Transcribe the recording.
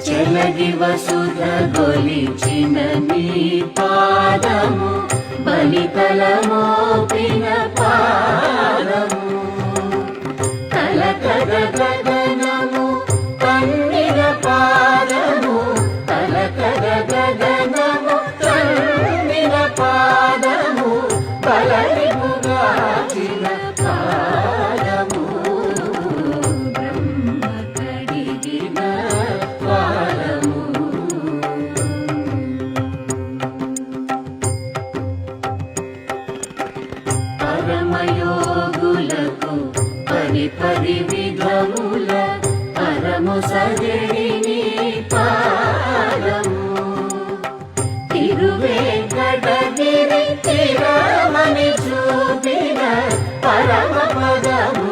చెలగి వసుధ గొలిచిన నీ పాదము బలితలమోపిన పాదము కలకద గగనము కన్నిన పాదము కలకద గగనము కన్నిన పాదము బలరిపుగాచిన పాదము బ్రహ్మ కడిగిన పాదము పరమయోగులకు పరి విధముల పరము సగడిని పాదము తిరువేంకటగిరి తిరమని చూపిన పరమ పదము